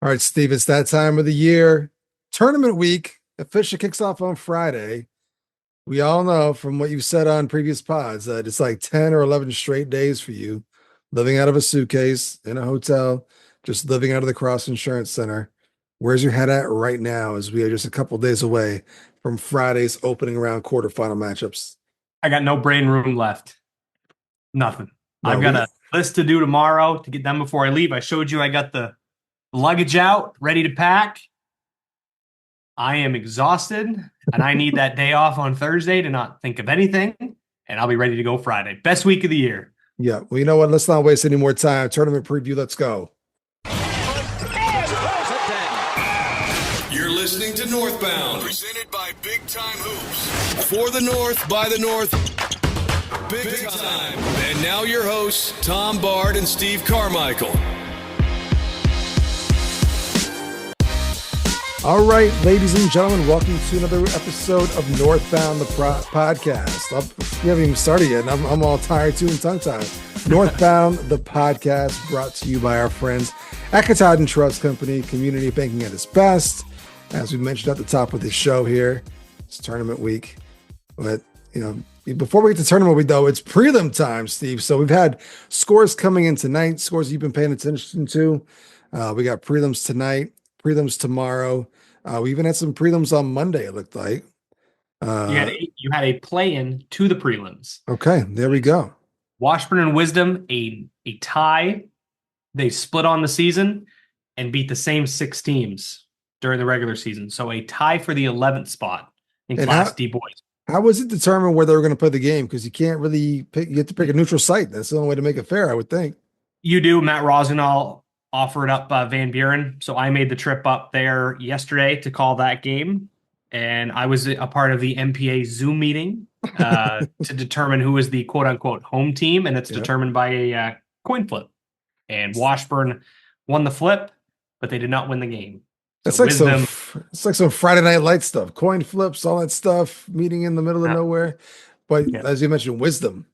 All right, Steve, it's that time of the year. Tournament week officially kicks off on Friday. We all know from what you've said on previous pods that it's like 10 or 11 straight days for you living out of a suitcase in a hotel, just living out of the Cross Insurance Center. Where's your head at right now as we are just a couple days away from Friday's opening round quarterfinal matchups? I got no brain room left. Nothing. No, I've got a list to do tomorrow to get done before I leave. I showed you I got the luggage out, ready to pack. I am exhausted, and I need that day off on Thursday to not think of anything, and I'll be ready to go Friday. Best week of the year. yeah. Well, you know what? Let's not waste any more time. Tournament preview. Let's go. You're listening to Northbound, presented by Big Time Hoops. For the North, by the North, Big Time. And now your hosts, Tom Bard and Steve Carmichael. All right, ladies and gentlemen, welcome to another episode of Northbound, the podcast. We haven't even started yet, and I'm all tired too and tongue-tied. Northbound, the podcast, brought to you by our friends at Katahdin Trust Company, community banking at its best. As we mentioned at the top of the show here, it's tournament week. But, before we get to tournament week, though, it's prelim time, Steve. So we've had scores coming in tonight, scores you've been paying attention to. We got prelims tonight, prelims tomorrow. We even had some prelims on Monday, it looked like. You had a play-in to the prelims. Okay, there we go. Washburn and Wisdom, a tie. They split on the season and beat the same 6 teams during the regular season. So a tie for the 11th spot in Class D boys. How was it determined where they were going to play the game? Because you can't really pick, you have to pick a neutral site. That's the only way to make it fair, I would think. You do. Matt Rosenall offered up Van Buren. So I made the trip up there yesterday to call that game. And I was a part of the MPA Zoom meeting to determine who is the quote unquote home team. And it's determined by a coin flip. And Washburn won the flip, but they did not win the game. So it's like some Friday Night Light stuff, coin flips, all that stuff, meeting in the middle of nowhere. But as you mentioned, Wisdom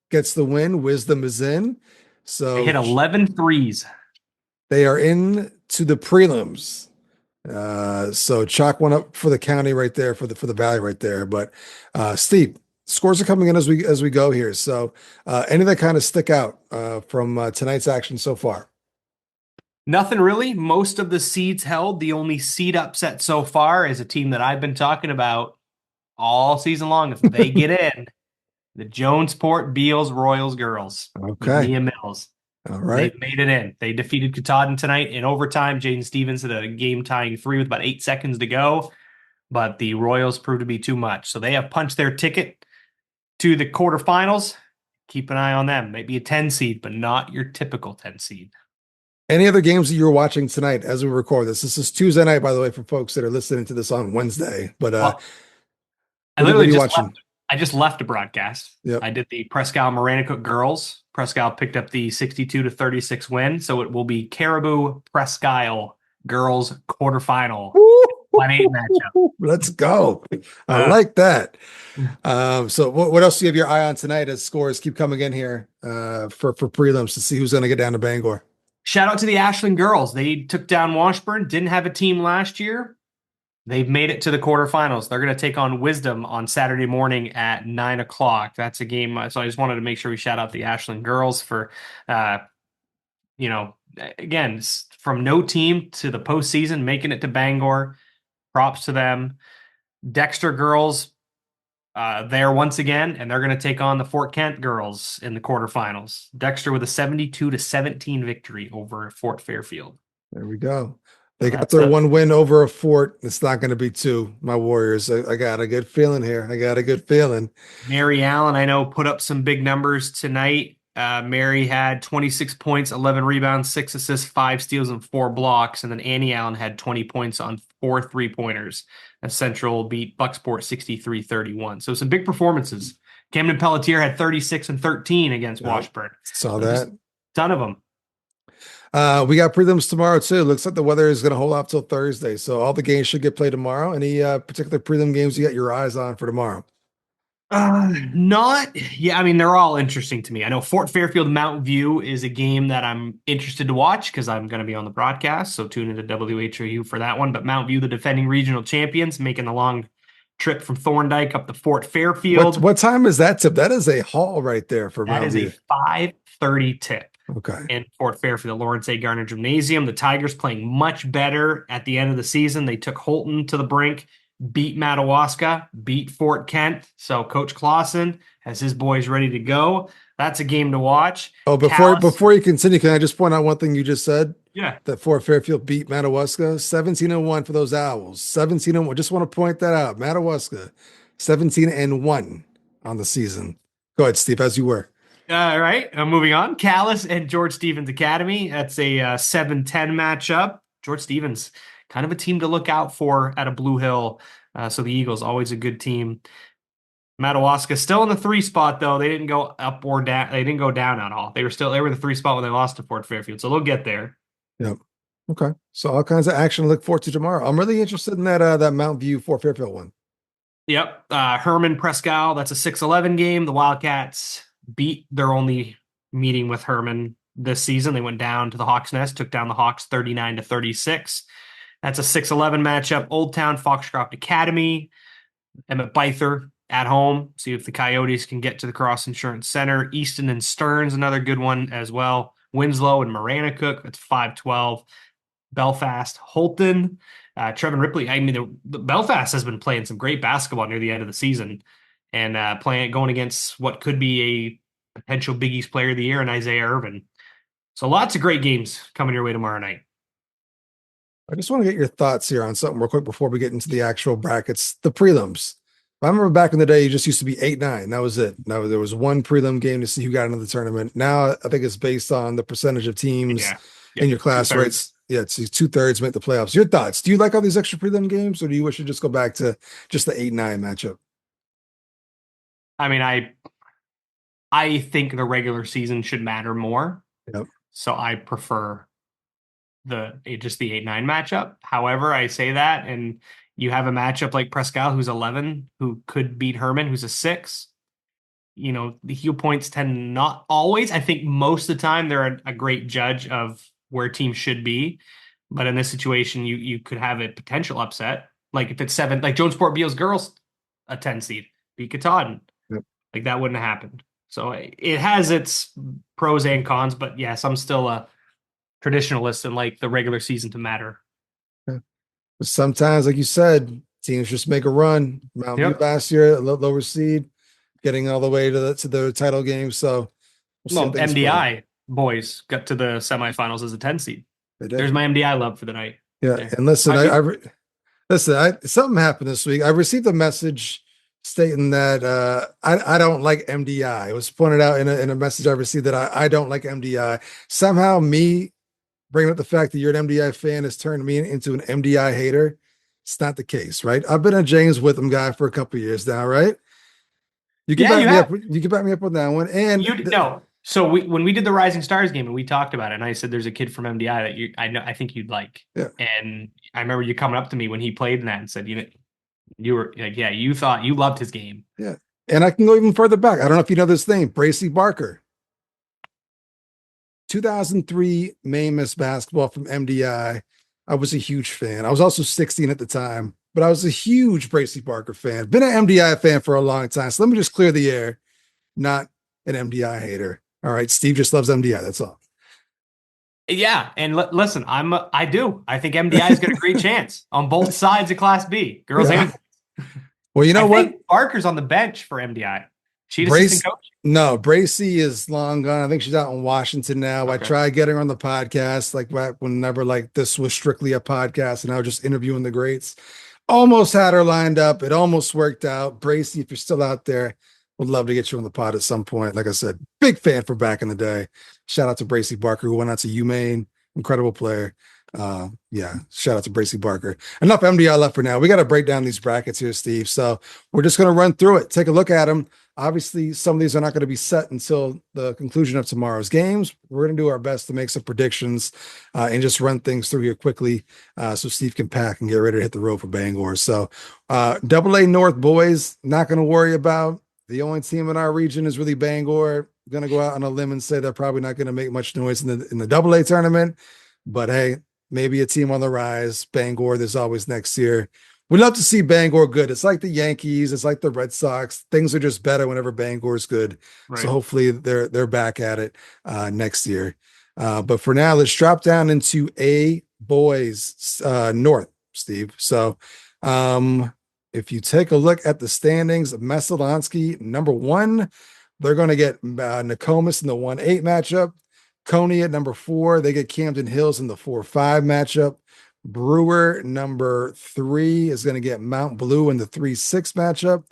gets the win. Wisdom is in. So they hit 11 threes. They are in to the prelims. So chalk one up for the county right there, for the valley right there. But Steve, scores are coming in as we go here. So any that kind of stick out from tonight's action so far? Nothing really. Most of the seeds held. The only seed upset so far is a team that I've been talking about all season long. If they get in, the Jonesport Beals Royals girls. Okay. Mia Mills. All right. They made it in. They defeated Katahdin tonight in overtime. Jaden Stevens had a game-tying 3 with about 8 seconds to go, but the Royals proved to be too much. So they have punched their ticket to the quarterfinals. Keep an eye on them. Maybe a 10 seed, but not your typical 10 seed. Any other games that you're watching tonight as we record this? This is Tuesday night, by the way, for folks that are listening to this on Wednesday. But I just left a broadcast. Yep. I did the Presque Isle Maranacook girls. Presque Isle picked up the 62-36 win. So it will be Caribou Presque Isle girls quarterfinal. 1-8 matchup. Let's go. I like that. So what else do you have your eye on tonight as scores keep coming in here for prelims to see who's going to get down to Bangor? Shout out to the Ashland girls. They took down Washburn. Didn't have a team last year. They've made it to the quarterfinals. They're going to take on Wisdom on Saturday morning at 9:00. That's a game. So I just wanted to make sure we shout out the Ashland girls for, again, from no team to the postseason, making it to Bangor. Props to them. Dexter girls there once again, and they're going to take on the Fort Kent girls in the quarterfinals. Dexter with a 72-17 victory over Fort Fairfield. There we go. They got their one win over a fort. It's not going to be 2. My Warriors. I got a good feeling here. Mary Allen, I know, put up some big numbers tonight. Mary had 26 points, 11 rebounds, 6 assists, 5 steals, and 4 blocks. And then Annie Allen had 20 points on 4 3-pointers. And Central beat Bucksport 63-31. So some big performances. Camden Pelletier had 36 and 13 against Washburn. Saw that. Ton of them. We got prelims tomorrow too. Looks like the weather is going to hold off till Thursday. So all the games should get played tomorrow. Any particular prelim games you got your eyes on for tomorrow? Not, yeah. I mean, they're all interesting to me. I know Fort Fairfield Mount View is a game that I'm interested to watch because I'm going to be on the broadcast. So tune into WHOU for that one. But Mount View, the defending regional champions, making the long trip from Thorndike up to Fort Fairfield. What time is that tip? That is a haul right there for That Mount is a View. 5:30 tip. Okay. In Fort Fairfield, Lawrence A. Garner Gymnasium. The Tigers playing much better at the end of the season. They took Holton to the brink, beat Madawaska, beat Fort Kent. So Coach Clausen has his boys ready to go. That's a game to watch. Oh, before you continue, can I just point out one thing you just said? Yeah. That Fort Fairfield beat Madawaska 17-1 for those Owls. 17-1. Just want to point that out. Madawaska 17-1 on the season. Go ahead, Steve, as you were. All right, moving on. Callis and George Stevens Academy. That's a 7-10 matchup. George Stevens, kind of a team to look out for at a Blue Hill. So the Eagles, always a good team. Madawaska still in the 3 spot, though. They didn't go up or down. They didn't go down at all. They were in the 3 spot when they lost to Fort Fairfield. So they'll get there. Yep. Okay. So all kinds of action to look forward to tomorrow. I'm really interested in that Mount View Fort Fairfield one. Yep. Herman Prescal, that's a 6-11 game. The Wildcats beat their only meeting with Herman this season. They went down to the Hawks Nest, took down the Hawks 39-36. That's a 6-11 matchup. Old Town Foxcroft Academy, Emmett Byther at home. See if the Coyotes can get to the Cross Insurance Center. Easton and Stearns, another good one as well. Winslow and Maranacook, that's 5-12. Belfast, Holton, Trevin Ripley. I mean, the Belfast has been playing some great basketball near the end of the season and going against what could be a potential Big East Player of the Year in Isaiah Irvin. So lots of great games coming your way tomorrow night. I just want to get your thoughts here on something real quick before we get into the actual brackets, the prelims. I remember back in the day, you just used to be 8-9. That was it. Now there was one prelim game to see who got into the tournament. Now I think it's based on the percentage of teams in your class, right? Yeah, it's 2/3 make the playoffs. Your thoughts? Do you like all these extra prelim games, or do you wish to just go back to just the 8-9 matchup? I mean, I think the regular season should matter more. Yep. So I prefer just the 8-9 matchup. However, I say that, and you have a matchup like Prescal, who's 11, who could beat Herman, who's a 6. You know, the heel points tend not always. I think most of the time they're a great judge of where teams should be. But in this situation, you could have a potential upset. Like if it's 7, like Jonesport Beals girls, a 10 seed, beat Katahdin. Yep. Like that wouldn't have happened. So it has its pros and cons, but yes, I'm still a traditionalist and like the regular season to matter. Yeah. But sometimes, like you said, teams just make a run. Mount View last year, a lower seed, getting all the way to the title game. So MDI boys got to the semifinals as a 10 seed. There's my MDI love for the night. Yeah, there. And listen, something happened this week. I received a message stating that I don't like MDI. It was pointed out in a message I received that I don't like MDI. Somehow me bringing up the fact that you're an MDI fan has turned me into an MDI hater. It's not the case, right? I've been a James Witham guy for a couple of years now, right? You can back me up. You can back me up on that one. And no. So when we did the Rising Stars game and we talked about it, and I said there's a kid from MDI that I think you'd like. Yeah. And I remember you coming up to me when he played in that and said, you were like, yeah, you thought you loved his game. Yeah. And I can go even further back. I don't know if you know this name, Bracy Barker. 2003 Maine Miss Basketball from MDI. I was a huge fan. I was also 16 at the time, but I was a huge Bracy Barker fan. Been an MDI fan for a long time. So let me just clear the air. Not an MDI hater. All right. Steve just loves MDI. That's all. Yeah. And listen, I do. I think MDI's got a great chance on both sides of Class B, girls and boys. Well, you know what? Barker's on the bench for MDI. She's assistant coach? No, Bracy is long gone. I think she's out in Washington now. Okay. I tried getting her on the podcast, like back whenever like this was strictly a podcast and I was just interviewing the greats. Almost had her lined up. It almost worked out. Bracy, if you're still out there, would love to get you on the pod at some point. Like I said, big fan for back in the day. Shout out to Bracy Barker, who went out to Maine. Incredible player. Shout out to Bracy Barker. Enough MDI left for now. We got to break down these brackets here, Steve. So we're just going to run through it. Take a look at them. Obviously, some of these are not going to be set until the conclusion of tomorrow's games. We're going to do our best to make some predictions and just run things through here quickly so Steve can pack and get ready to hit the road for Bangor. So AA North boys, not going to worry about. The only team in our region is really Bangor. Going to go out on a limb and say they're probably not going to make much noise in the AA tournament. But hey, maybe a team on the rise. Bangor, there's always next year. We love to see Bangor good. It's like the Yankees. It's like the Red Sox. Things are just better whenever Bangor's good. Right. So hopefully they're back at it next year. But for now, let's drop down into A boys North, Steve. So if you take a look at the standings, Messalonsky, number 1, they're going to get Nokomis in the 1-8 matchup. Coney at number 4, they get Camden Hills in the 4-5 matchup. Brewer, number 3, is going to get Mount Blue in the 3-6 matchup.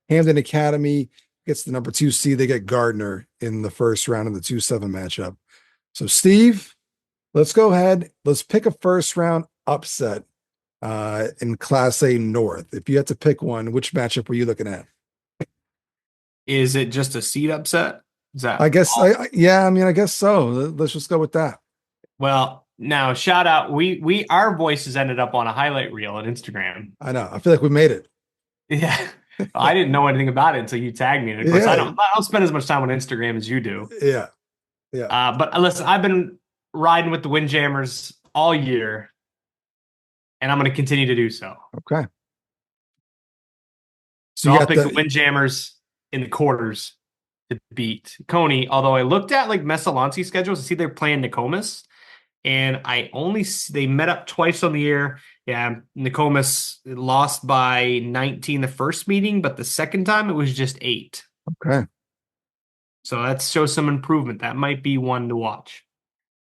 Hampden Academy gets the number 2 seed. They get Gardner in the first round in the 2-7 matchup. So, Steve, let's go ahead. Let's pick a first round upset in Class A North. If you had to pick one, which matchup were you looking at? Is it just a seed upset? Is that I guess, I guess so. Let's just go with that. Well, now shout out. Our voices ended up on a highlight reel on Instagram. I know. I feel like we made it. Yeah. I didn't know anything about it until you tagged me. And of course, I don't spend as much time on Instagram as you do. Yeah. Yeah. But listen, I've been riding with the Windjammers all year, and I'm going to continue to do so. Okay. So I'll pick the Windjammers in the quarters to beat Coney. Although I looked at like Messalonsky schedules to see they're playing Nokomis, and they met up twice on the year. Yeah, Nokomis lost by 19 the first meeting, but the second time it was just 8. Okay. So that shows some improvement. That might be one to watch.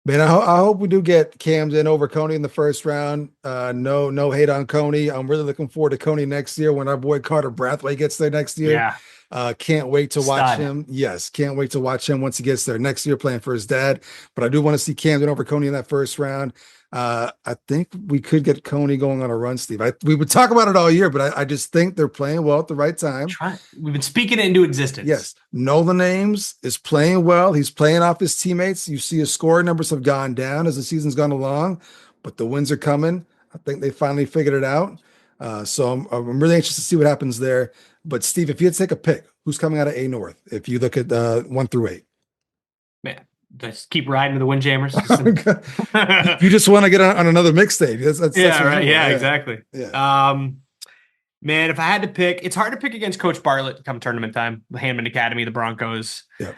Man, I hope we do get Camden over Coney in the first round. No hate on Coney. I'm really looking forward to Coney next year when our boy Carter Brathwaite gets there next year. Yeah. Can't wait to watch him. Yes, can't wait to watch him once he gets there next year playing for his dad. But I do want to see Camden over Coney in that first round. I think we could get Coney going on a run, Steve. We would talk about it all year, but I just think they're playing well at the right time. We've been speaking it into existence. Yes. Nolan Ames is playing well. He's playing off his teammates. You see his scoring numbers have gone down as the season's gone along, but the wins are coming. I think they finally figured it out. So I'm really anxious to see what happens there. But Steve, if you had to take a pick, who's coming out of A North? If you look at 1 through 8. Man, just keep riding with the Windjammers. You just want to get on another mixtape. That's right. Yeah, exactly. Yeah. Man, if I had to pick, it's hard to pick against Coach Bartlett come tournament time. The Hammond Academy, the Broncos. Yeah.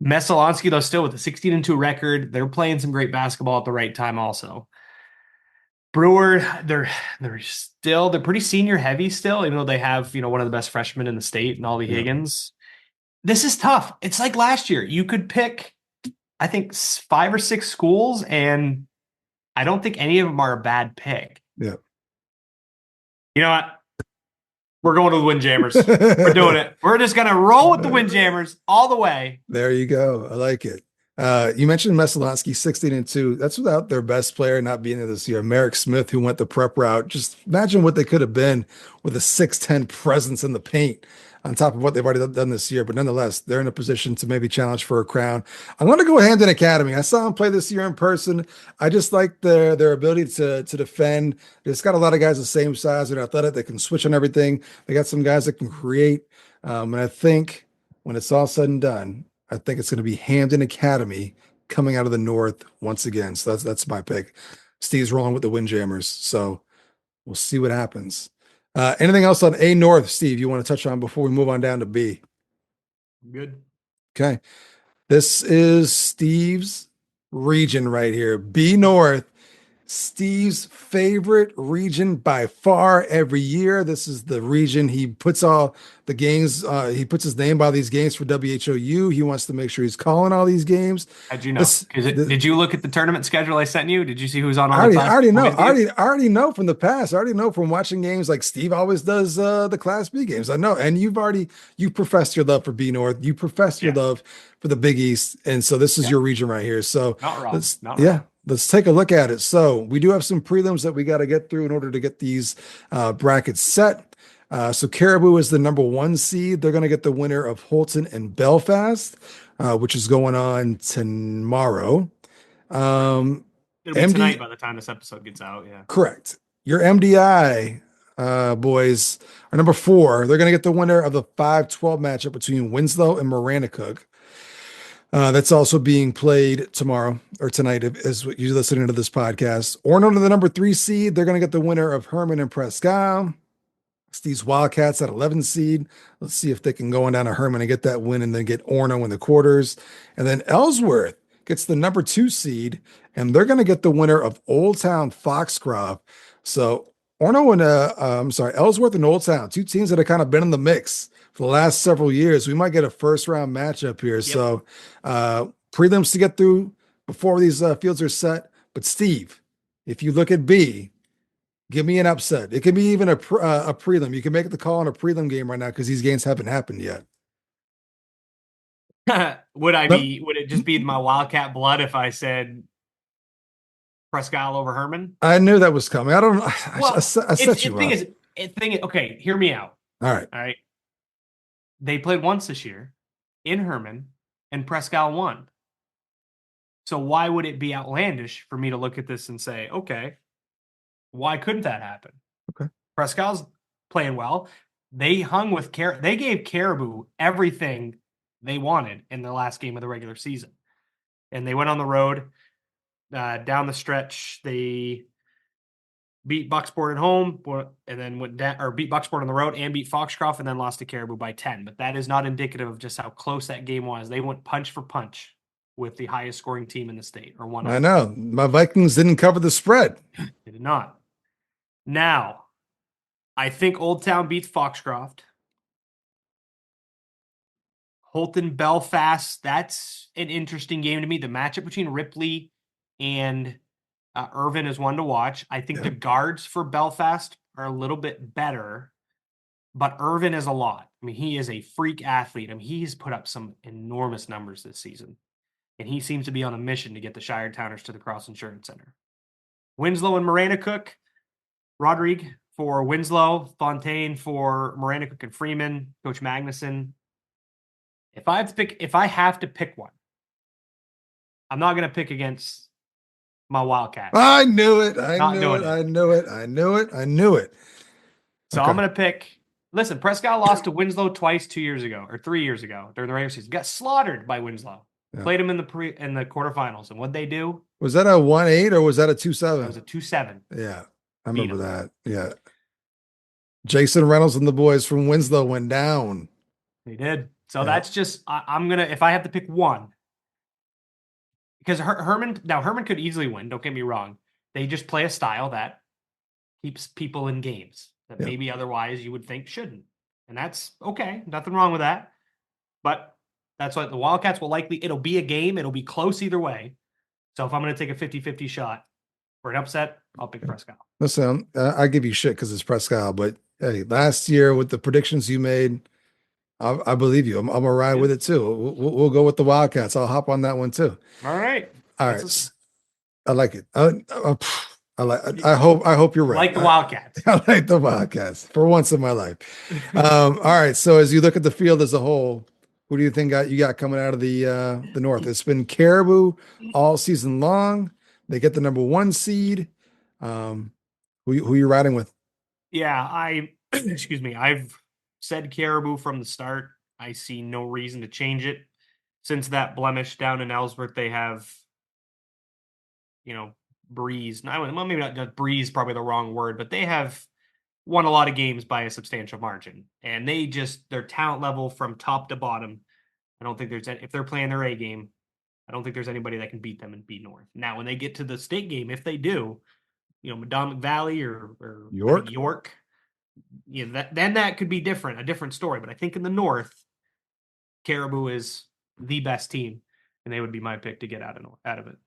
Messalonsky, though, still with a 16-2 record. They're playing some great basketball at the right time also. Brewer, they're pretty senior heavy still, even though they have, one of the best freshmen in the state and Ollie Higgins. This is tough. It's like last year. You could pick, I think, 5 or 6 schools, and I don't think any of them are a bad pick. Yeah. You know what? We're going to the Windjammers. We're doing it. We're just going to roll with the Windjammers all the way. There you go. I like it. You mentioned Messalonsky, 16-2. That's without their best player not being there this year. Merrick Smith, who went the prep route. Just imagine what they could have been with a 6'10" presence in the paint on top of what they've already done this year. But nonetheless, they're in a position to maybe challenge for a crown. I'm going to go Hampden Academy. I saw them play this year in person. I just like their ability to defend. It's got a lot of guys the same size. They're athletic. They can switch on everything. They got some guys that can create. And I think when it's all said and done, I think it's going to be Hampden Academy coming out of the North once again. So that's my pick. Steve's rolling with the Windjammers. So we'll see what happens. Anything else on A North, Steve, you want to touch on before we move on down to B? Good. Okay. This is Steve's region right here. B North, Steve's favorite region by far every year. This is the region he puts all the games. He puts his name by these games for WHOU. He wants to make sure he's calling all these games. How'd you know? Did you look at the tournament schedule I sent you? Did you see who's on all I already know. I already know from the past. I already know from watching games like Steve always does the Class B games. I know. And you professed your love for B North. You professed your love for the Big East. And so this is your region right here. So not wrong. Let's take a look at it. So we do have some prelims that we got to get through in order to get these brackets set. So Caribou is the number 1 seed. They're going to get the winner of Holton and Belfast, which is going on tomorrow. It'll be tonight by the time this episode gets out. Yeah. Correct. Your MDI, boys are number 4. They're going to get the winner of the 5-12 matchup between Winslow and Maranacook. That's also being played tomorrow or tonight as you're listening to this podcast. Orno to the number 3 seed. They're going to get the winner of Herman and Prescott. Steve's Wildcats at 11 seed. Let's see if they can go on down to Herman and get that win and then get Orno in the quarters. And then Ellsworth gets the number 2 seed, and they're going to get the winner of Old Town Foxcroft. So Orno and Ellsworth and Old Town, 2 teams that have kind of been in the mix for the last several years. We might get a first round matchup here. Yep. So prelims to get through before these fields are set. But Steve, if you look at B, give me an upset. It can be even a prelim. You can make the call on a prelim game right now because these games haven't happened yet. Would it just be my Wildcat blood if I said Prescott over Herman? I knew that was coming. I don't know. Well, I set you up. Okay, hear me out. All right. They played once this year in Herman, and Prescott won. So why would it be outlandish for me to look at this and say, okay, why couldn't that happen? Okay. Prescott's playing well. They hung with they gave Caribou everything they wanted in the last game of the regular season. And they went on the road down the stretch. They beat Bucksport at home and then beat Bucksport on the road and beat Foxcroft and then lost to Caribou by 10. But that is not indicative of just how close that game was. They went punch for punch with the highest scoring team in the state, or one of them. I know. My Vikings didn't cover the spread. They did not. Now, I think Old Town beats Foxcroft. Holton Belfast, that's an interesting game to me. The matchup between Ripley and Irvin is one to watch. I think the guards for Belfast are a little bit better, but Irvin is a lot. I mean, he is a freak athlete. I mean, he's put up some enormous numbers this season, and he seems to be on a mission to get the Shire Towners to the Cross Insurance Center. Winslow and Maranacook, Rodrigue for Winslow, Fontaine for Maranacook and Freeman, Coach Magnuson. If I have to pick one, I'm not going to pick against my Wildcats. I knew it. I knew it. So okay. I'm going to pick. Listen, Prescott lost to Winslow twice 2 years ago or 3 years ago during the regular season. Got slaughtered by Winslow. Yeah. Played him in the quarterfinals, and what'd they do? Was that a 1-8 or was that a 2-7? It was a 2-7. Yeah, I remember that. Yeah, Jason Reynolds and the boys from Winslow went down. They did. So that's just I'm gonna, if I have to pick one, because Herman could easily win. Don't get me wrong. They just play a style that keeps people in games that maybe otherwise you would think shouldn't, and that's okay. Nothing wrong with that. But that's what the Wildcats will likely. It'll be a game. It'll be close either way. So if I'm going to take a 50-50 shot for an upset, I'll pick Prescott. Listen, I give you shit because it's Prescott, but hey, last year with the predictions you made, I believe you. I'm gonna ride with it too. We'll go with the Wildcats. I'll hop on that one too. All right. I like it. I hope you're right. Like the Wildcats. I like the Wildcats for once in my life. All right. So as you look at the field as a whole, who do you think you got coming out of the North? It's been Caribou all season long. They get the number 1 seed. Who you riding with? Yeah, excuse me. I've said Caribou from the start. I see no reason to change it. Since that blemish down in Ellsworth, they have, breezed. Well, maybe not breeze, probably the wrong word, but they have won a lot of games by a substantial margin. And their talent level from top to bottom, I don't think if they're playing their A game, I don't think there's anybody that can beat them and beat North. Now, when they get to the state game, if they do, Madomic Valley or York, then that could be a different story. But I think in the North, Caribou is the best team, and they would be my pick to get out of it.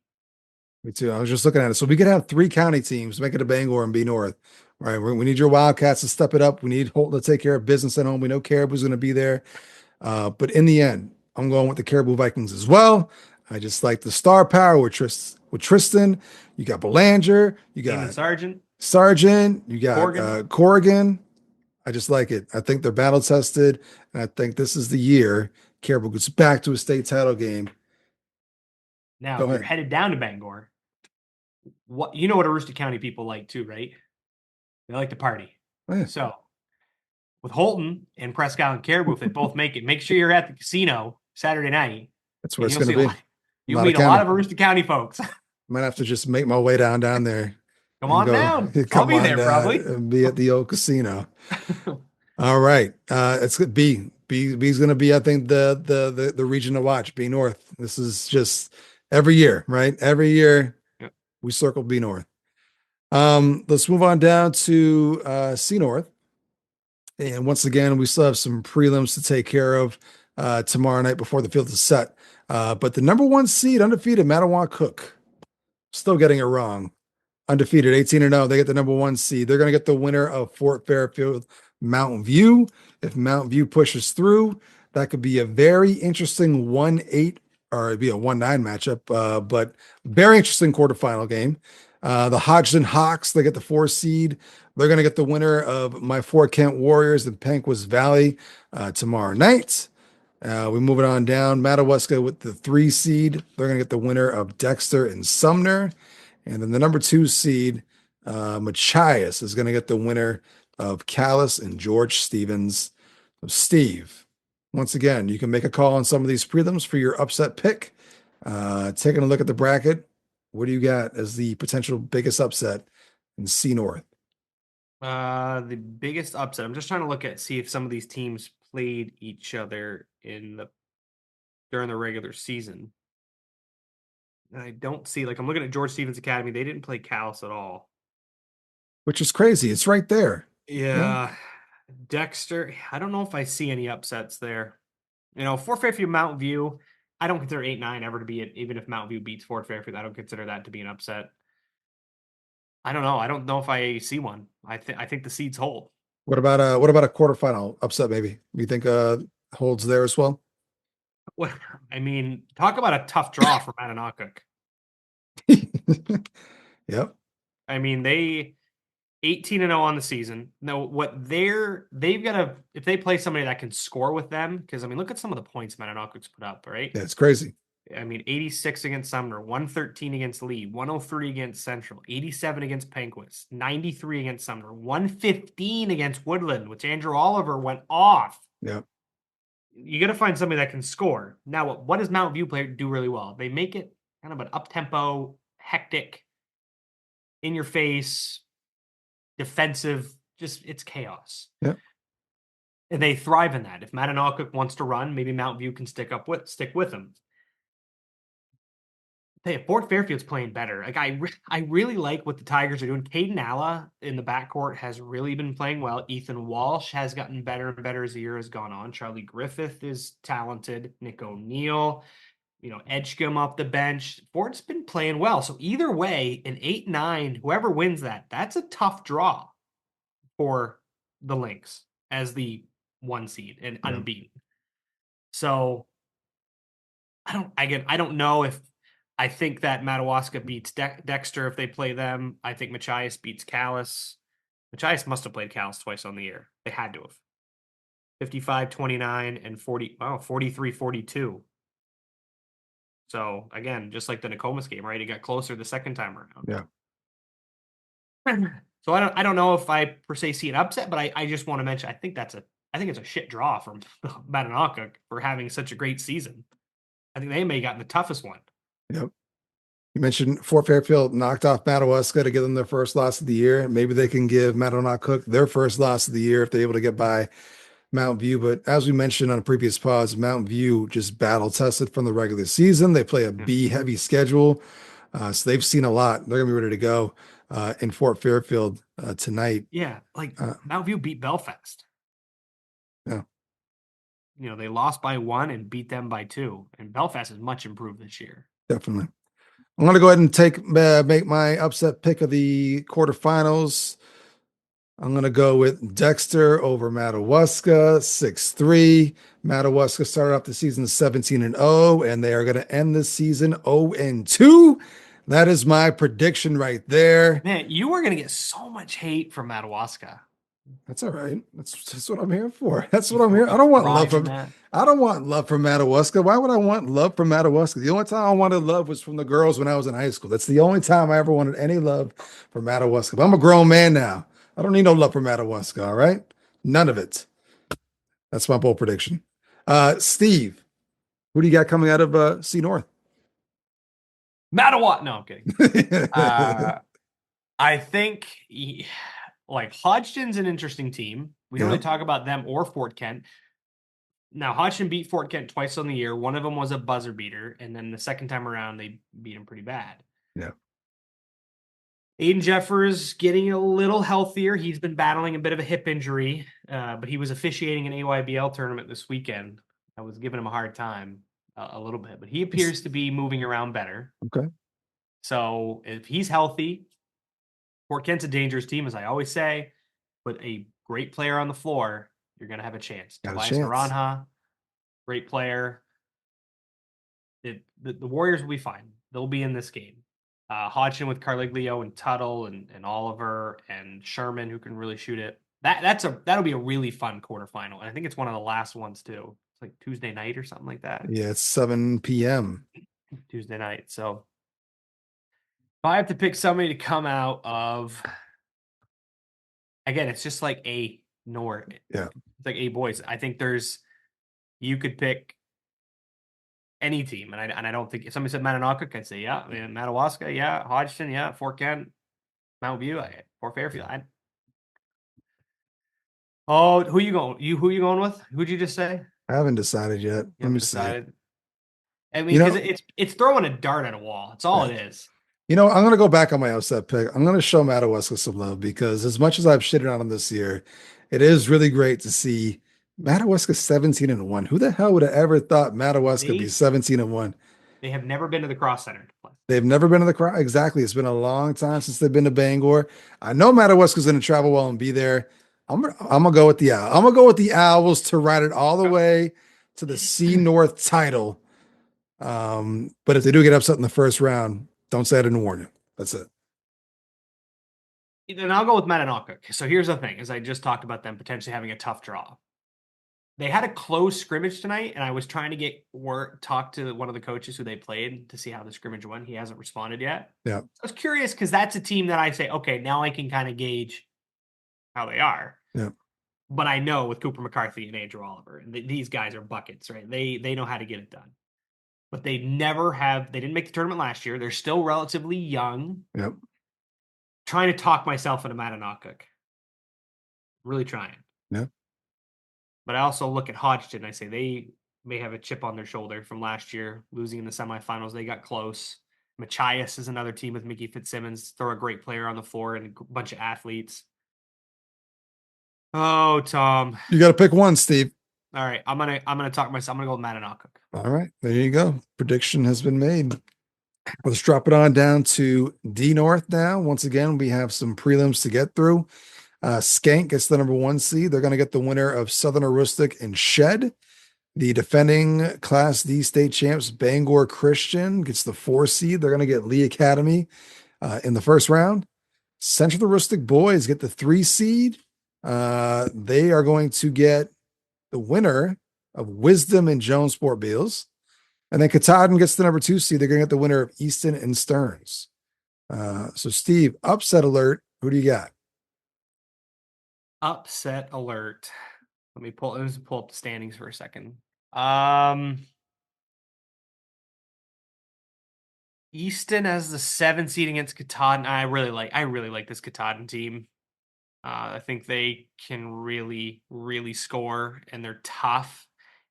Me too. I was just looking at it. So we could have 3 county teams, make it a Bangor and be North. All right, we need your Wildcats to step it up. We need Holton to take care of business at home. We know Caribou's going to be there. But in the end, I'm going with the Caribou Vikings as well. I just like the star power with Tristan. You got Belanger. You got Sargent. You got Corrigan. I just like it. I think they're battle tested, and I think this is the year Caribou gets back to a state title game. Now you're headed down to Bangor. What Aroostook County people like too, right? They like to party. Oh, yeah. So with Holton and Presque Isle and Caribou, if they both make it, make sure you're at the casino Saturday night. That's where And it's you'll going to see be. you'll meet a lot of Aroostook County folks. Might have to just make my way down there. Come And on go, down. I'll come be on there down probably. and be at the old casino. All right. It's good. B's going to be, I think, the region to watch. B North. This is just every year, right? Every year we circle B North. Let's move on down to C North. And once again, we still have some prelims to take care of tomorrow night before the field is set. But the number 1 seed, undefeated, Mattawa Cook, still getting it wrong. Undefeated, 18-0. They get the number 1 seed. They're going to get the winner of Fort Fairfield, Mountain View. If Mountain View pushes through, that could be a very interesting 1-8, or it'd be a 1-9 matchup, but very interesting quarterfinal game. The Hodgson Hawks, they get the 4 seed. They're going to get the winner of my Fort Kent Warriors and Panquist Valley tomorrow night. We move it on down. Madawaska with the 3 seed. They're going to get the winner of Dexter and Sumner. And then the number 2 seed, Machias, is going to get the winner of Callis and George Stevens. So Steve, once again, you can make a call on some of these prelims for your upset pick. Taking a look at the bracket, what do you got as the potential biggest upset in C North? The biggest upset. I'm just trying to see if some of these teams played each other during the regular season. And I don't see, I'm looking at George Stevens Academy. They didn't play Callis at all. Which is crazy. It's right there. Yeah. Dexter, I don't know if I see any upsets there. Fort Fairfield, Mountain View, I don't consider 8-9 ever to be it. Even if Mountain View beats Fort Fairfield, I don't consider that to be an upset. I don't know. I don't know if I see one. I think the seeds hold. What about a quarterfinal upset? Maybe you think holds there as well? Well, I mean, talk about a tough draw for Mananocook. Yep. I mean, they 18-0 on the season. Now, they've got to, if they play somebody that can score with them, because I mean, look at some of the points Mananocook's put up, right? Yeah, it's crazy. I mean, 86 against Sumner, 113 against Lee, 103 against Central, 87 against Panquist, 93 against Sumner, 115 against Woodland, which Andrew Oliver went off. Yeah. You got to find somebody that can score. Now, what does Mountain View play do really well? They make it kind of an up-tempo, hectic, in-your-face, defensive, it's chaos. Yeah. And they thrive in that. If Mananocook wants to run, maybe Mountain View can stick with them. Fort Fairfield's playing better. I really like what the Tigers are doing. Caden Alla in the backcourt has really been playing well. Ethan Walsh has gotten better and better as the year has gone on. Charlie Griffith is talented. Nick O'Neill, Edgecombe off the bench. Fort's been playing well. So either way, an 8-9, whoever wins that's a tough draw for the Lynx as the 1 seed and unbeaten. So I don't know if I think that Madawaska beats Dexter if they play them. I think Machias beats Callis. Machias must have played Callis twice on the year. They had to have. 55-29 and 43-42. So, again, just like the Nokomis game, right? It got closer the second time around. Yeah. So, I don't know if I per se see an upset, but I just want to mention, I think it's a shit draw from Mananocook for having such a great season. I think they may have gotten the toughest one. Yep. You mentioned Fort Fairfield knocked off Madawaska to give them their first loss of the year. Maybe they can give Mananocook their first loss of the year if they're able to get by Mountain View. But as we mentioned on a previous pause, Mountain View just battle tested from the regular season. They play a B heavy schedule. So they've seen a lot. They're going to be ready to go in Fort Fairfield tonight. Yeah. Mountain View beat Belfast. Yeah. They lost by 1 and beat them by 2. And Belfast is much improved this year. Definitely. I'm going to go ahead and make my upset pick of the quarterfinals. I'm going to go with Dexter over Madawaska, 6-3. Madawaska started off the season 17-0, and they are going to end the season 0-2. That is my prediction right there. Man, you are going to get so much hate from Madawaska. That's all right. That's what I'm here for. That's what I'm here. I don't want love from Madawaska. Why would I want love from Madawaska? The only time I wanted love was from the girls when I was in high school. That's the only time I ever wanted any love from Madawaska. But I'm a grown man now. I don't need no love for Madawaska, all right? None of it. That's my bold prediction. Steve, who do you got coming out of C North? Mattawa. No, I'm kidding. I think like Hodgson's an interesting team. We don't really talk about them or Fort Kent. Now, Hodgson beat Fort Kent twice on the year. One of them was a buzzer beater, and then the second time around, they beat him pretty bad. Yeah. Aiden Jeffers getting a little healthier. He's been battling a bit of a hip injury, but he was officiating an AYBL tournament this weekend. I was giving him a hard time a little bit, but he appears to be moving around better. Okay. So if he's healthy, Fort Kent's a dangerous team, as I always say, but a great player on the floor, you're going to have a chance. Tobias Naranja, great player. The Warriors will be fine. They'll be in this game. Hodgson with Carliglio and Tuttle and Oliver and Sherman, who can really shoot it. That'll be a really fun quarterfinal. And I think it's one of the last ones too. It's like Tuesday night or something like that. Yeah, it's 7 p.m. Tuesday night. So if I have to pick somebody to come out of, again, it's just like a North. Yeah. It's like a boys. I think you could pick any team, and I don't think if somebody said Mananoka, I'd say yeah. I mean, Madawaska, yeah. Hodgson, yeah. Fort Kent, Mount View, Fort Fairfield. Who you going? Who you going with? Who'd you just say? I haven't decided yet. Let me decided. see. I mean, because it's throwing a dart at a wall. That's all it is. I'm going to go back on my upset pick. I'm going to show Madawaska some love because as much as I've shitted on him this year, it is really great to see Madawaska 17-1. Who the hell would have ever thought Madawaska would be 17-1? They have never been to the Cross Center. They've never been to the Cross. Exactly. It's been a long time since they've been to Bangor. I know Madawaska's going to travel well and be there. I'm gonna go with the Owls. I'm gonna go with the Owls to ride it all the way to the C North title. But if they do get upset in the first round, don't say I didn't warn you. That's it. Then I'll go with Mananoka. So here's the thing: as I just talked about them potentially having a tough draw. They had a close scrimmage tonight, and I was trying to talk to one of the coaches who they played to see how the scrimmage went. He hasn't responded yet. Yeah, I was curious because that's a team that I say, okay, now I can kind of gauge how they are. Yeah. But I know with Cooper McCarthy and Andrew Oliver, and these guys are buckets, right? They know how to get it done. But they didn't make the tournament last year. They're still relatively young. Yep. Trying to talk myself into Mananoka. Really trying. Yeah. But I also look at Hodgson and I say they may have a chip on their shoulder from last year, losing in the semifinals. They got close. Machias is another team with Mickey Fitzsimmons. Throw a great player on the floor and a bunch of athletes. Oh, Tom. You got to pick one, Steve. All right. I'm gonna talk myself. I'm gonna go with Mananoka. All right. There you go. Prediction has been made. Let's drop it on down to D North now. Once again, we have some prelims to get through. Skank gets the number 1 seed. They're going to get the winner of Southern Aroostook and Shed. The defending Class D state champs, Bangor Christian, gets the 4 seed. They're going to get Lee Academy in the first round. Central Aroostook boys get the 3 seed. They are going to get the winner of Wisdom and Jonesport Beals. And then Katahdin gets the number 2 seed. They're going to get the winner of Easton and Stearns. So, Steve, upset alert. Who do you got? Upset alert. Let me pull up the standings for a second. Easton has the 7 seed against Katahdin. I really like this Katahdin team. I think they can really, really score, and they're tough.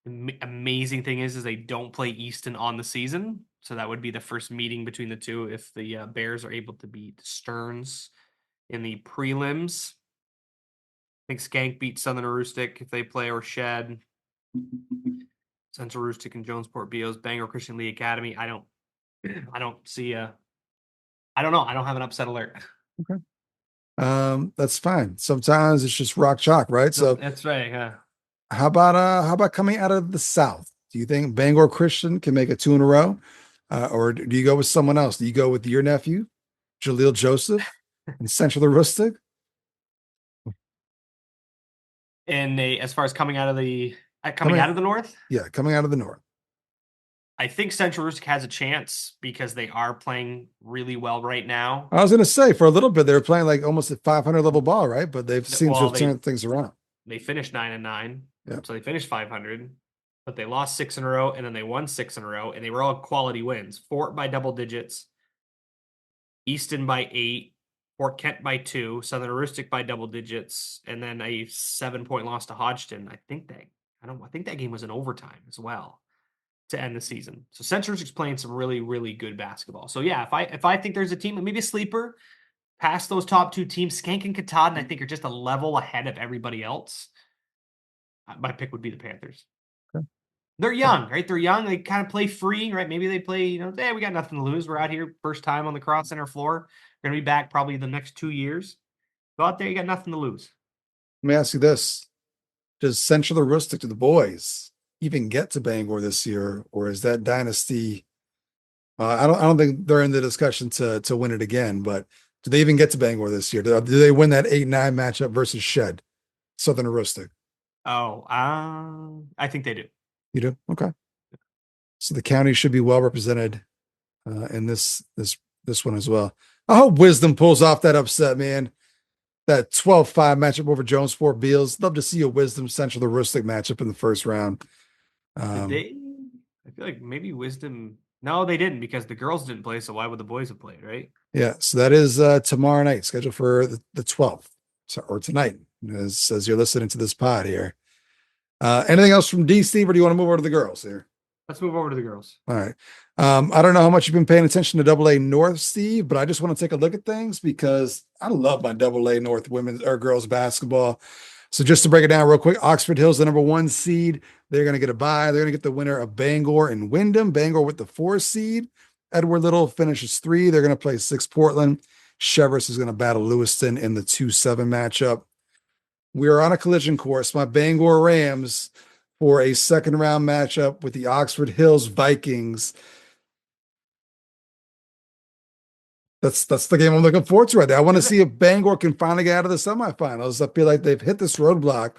Amazing thing is they don't play Easton on the season, so that would be the first meeting between the two if the Bears are able to beat Stearns in the prelims. I think Skank beats Southern Aroostook if they play, or Shed. Central Aroostook and Jonesport Beals, Bangor Christian Lee Academy. I don't see I don't know. I don't have an upset alert. Okay. That's fine. Sometimes it's just rock chalk, right? So that's right. Yeah. How about coming out of the South? Do you think Bangor Christian can make it 2 in a row? Or do you go with someone else? Do you go with your nephew, Jaleel Joseph, in Central Aroostook? And as far as coming out of the North? Yeah, coming out of the North. I think Central Rustic has a chance because they are playing really well right now. I was going to say for a little bit, they were playing like almost at 500 level ball, right? But they've seemed to Well, have turned things around. they finished 9-9. Yeah. So they finished 500, but they lost 6 in a row and then they won 6 in a row, and they were all quality wins. Fort by double digits, Easton by 8, Fort Kent by 2, Southern Heuristic by double digits, and then a 7-point loss to Hodgson. I think that game was in overtime as well to end the season. So Central Rustic's playing some really, really good basketball. So yeah, if I think there's a team, maybe a sleeper past those top 2 teams, Skank and Katahdin, I think are just a level ahead of everybody else. My pick would be the Panthers. Okay. They're young, right? They're young. They kind of play free, right? Maybe they play, hey, we got nothing to lose. We're out here first time on the cross center floor. We're going to be back probably the next 2 years. Go out there, you got nothing to lose. Let me ask you this. Does Central Rustic, to the boys, even get to Bangor this year? Or is that dynasty? I don't think they're in the discussion to win it again, but do they even get to Bangor this year? Do they win that 8-9 matchup versus Shed, Southern Rustic? Oh, I think they do. You do? Okay. So the county should be well represented in this one as well. I hope Wisdom pulls off that upset, man. That 12-5 matchup over Jonesport Beals. Love to see a Wisdom Central Rustic matchup in the first round. Did they? I feel like maybe Wisdom. No, they didn't, because the girls didn't play. So why would the boys have played, right? Yeah. So that is tomorrow night, scheduled for the 12th, or tonight, as you're listening to this pod here. Anything else from D, Steve, or do you want to move over to the girls here? Let's move over to the girls. All right. I don't know how much you've been paying attention to AA North, Steve, but I just want to take a look at things because I love my AA North women's or girls basketball. So just to break it down real quick, Oxford Hills, the number 1 seed. They're going to get a bye. They're going to get the winner of Bangor and Wyndham. Bangor with the 4 seed. Edward Little finishes 3. They're going to play 6 Portland. Cheverus is going to battle Lewiston in the 2-7 matchup. We are on a collision course. My Bangor Rams for a second round matchup with the Oxford Hills Vikings. That's the game I'm looking forward to right there. I want to see if Bangor can finally get out of the semifinals. I feel like they've hit this roadblock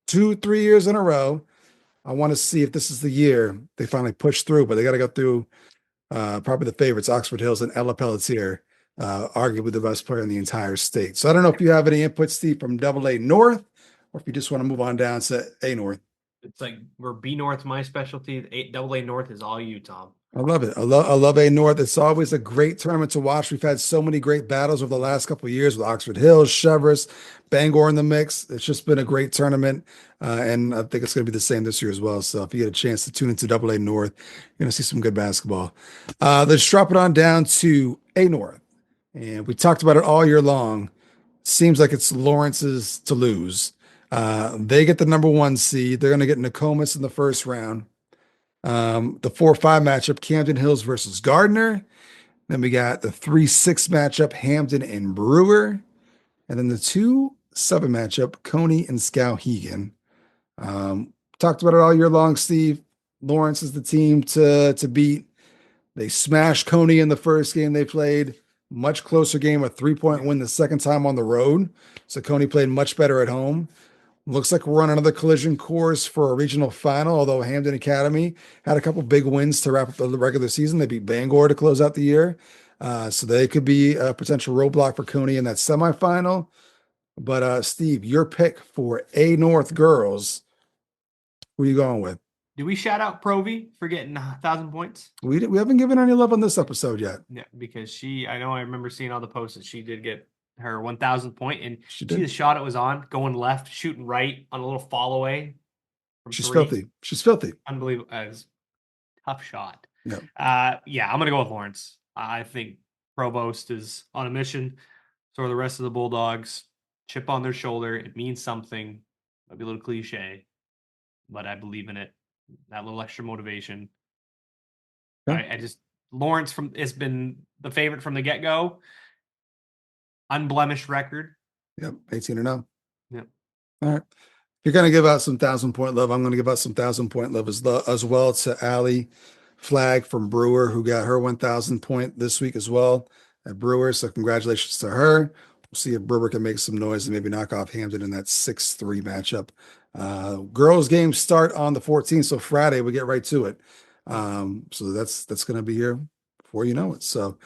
2-3 years in a row. I want to see if this is the year they finally push through, but they got to go through probably the favorites, Oxford Hills and Ella Pelletier, arguably the best player in the entire state. So I don't know if you have any input, Steve, from AA North, or if you just want to move on down to A North. It's like we're B North, my specialty. AA North is all you, Tom. I love it. I love A North. It's always a great tournament to watch. We've had so many great battles over the last couple of years with Oxford Hills, Cheverus, Bangor in the mix. It's just been a great tournament, and I think it's going to be the same this year as well. So if you get a chance to tune into AA North, you're going to see some good basketball. Let's drop it on down to A North, and we talked about it all year long. Seems like it's Lawrence's to lose. They get the number 1 seed. They're going to get Nokomis in the first round. The 4-5 matchup, Camden Hills versus Gardner. Then we got the 3-6 matchup, Hampden and Brewer. And then the 2-7 matchup, Coney and Skowhegan. Talked about it all year long, Steve. Lawrence is the team to beat. They smashed Coney in the first game they played. Much closer game, a 3-point win the second time on the road. So Coney played much better at home. Looks like we're on another collision course for a regional final, although Hampden Academy had a couple big wins to wrap up the regular season. They beat Bangor to close out the year. So they could be a potential roadblock for Coney in that semifinal. But Steve, your pick for A North girls, who are you going with? Do we shout out Provy for getting 1,000 points? We haven't given any love on this episode yet. Yeah, because I remember seeing all the posts that she did get her 1,000 point, and She see did. the shot it was on, going left, shooting right on a little fall away. She's 3. filthy. She's filthy. Unbelievable. It was a tough shot. Yeah. Yeah, I'm going to go with Lawrence. I think Provost is on a mission. So are the rest of the Bulldogs. Chip on their shoulder. It means something. Might be a little cliche, but I believe in it. That little extra motivation. Yeah. Lawrence has been the favorite from the get-go. Unblemished record. Yep. 18-0. Yep. All right. If you're going to give out some 1,000-point love, I'm going to give out some 1,000-point love as well to Allie Flagg from Brewer, who got her 1,000 point this week as well at Brewer. So congratulations to her. We'll see if Brewer can make some noise and maybe knock off Hampden in that 6-3 matchup. Girls games start on the 14th, so Friday we get right to it. So that's going to be here before you know it. So,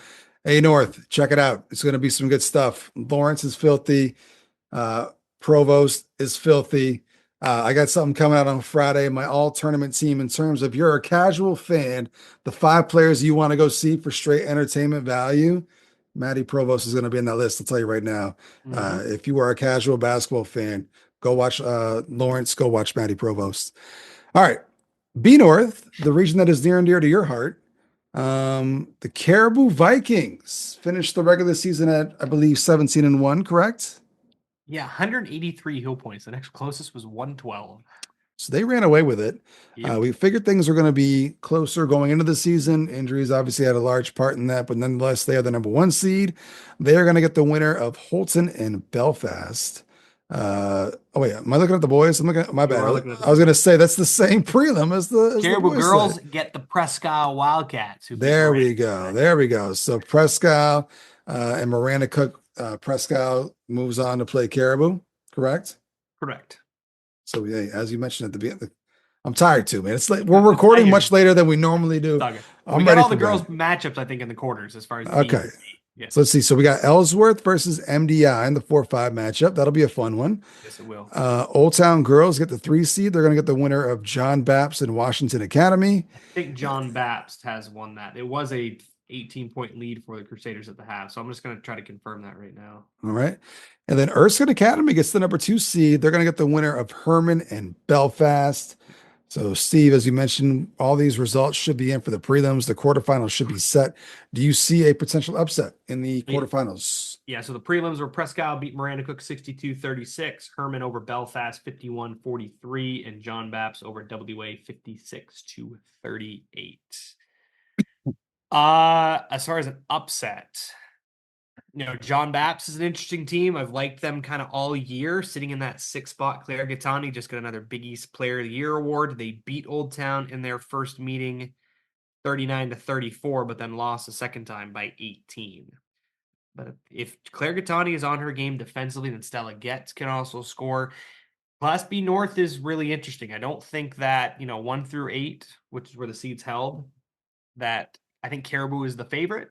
hey, North, check it out. It's going to be some good stuff. Lawrence is filthy. Provost is filthy. I got something coming out on Friday. My all tournament team, in terms of you're a casual fan, the 5 players you want to go see for straight entertainment value, Matty Provost is going to be in that list. I'll tell you right now. If you are a casual basketball fan, go watch Lawrence, go watch Matty Provost. All right. B North, the region that is near and dear to your heart. The Caribou Vikings finished the regular season at, I believe, 17-1, correct? Yeah, 183 hill points. The next closest was 112. So they ran away with it. Yep. We figured things were going to be closer going into the season. Injuries obviously had a large part in that, but nonetheless, they are the number 1 seed. They are going to get the winner of Holton and Belfast. Oh wait, am I looking at the boys? I'm looking at my bad. I was going to say that's the same prelim as the Caribou boys girls side. get the Prescott Wildcats. There we go. There we go. So Prescott and Miranda Cook. Prescott moves on to play Caribou, correct? Correct. So yeah, as you mentioned at the beginning, I'm tired too, man. It's like we're recording much later than we normally do. We got all the girls' matchups, I think, in the quarters as far as okay. Yes. So let's see. So we got Ellsworth versus MDI in the 4-5 matchup. That'll be a fun one. Yes, it will. Old Town girls get the 3 seed. They're going to get the winner of John Bapst and Washington Academy. I think John Bapst has won that. It was a 18-point lead for the Crusaders at the half. So I'm just going to try to confirm that right now. All right. And then Erskine Academy gets the number 2 seed. They're going to get the winner of Herman and Belfast. So, Steve, as you mentioned, all these results should be in for the prelims. The quarterfinals should be set. Do you see a potential upset in the quarterfinals? Yeah, so the prelims were Prescott beat Miranda Cook 62-36, Herman over Belfast 51-43, and John Bapst over WA 56-38. As far as an upset, John Bapst is an interesting team. I've liked them kind of all year, sitting in that 6th spot. Claire Gattani just got another Big East Player of the Year award. They beat Old Town in their first meeting 39-34, but then lost the second time by 18. But if Claire Gattani is on her game defensively, then Stella Getz can also score. Class B North is really interesting. I don't think that, 1 through 8, which is where the seeds held, that I think Caribou is the favorite.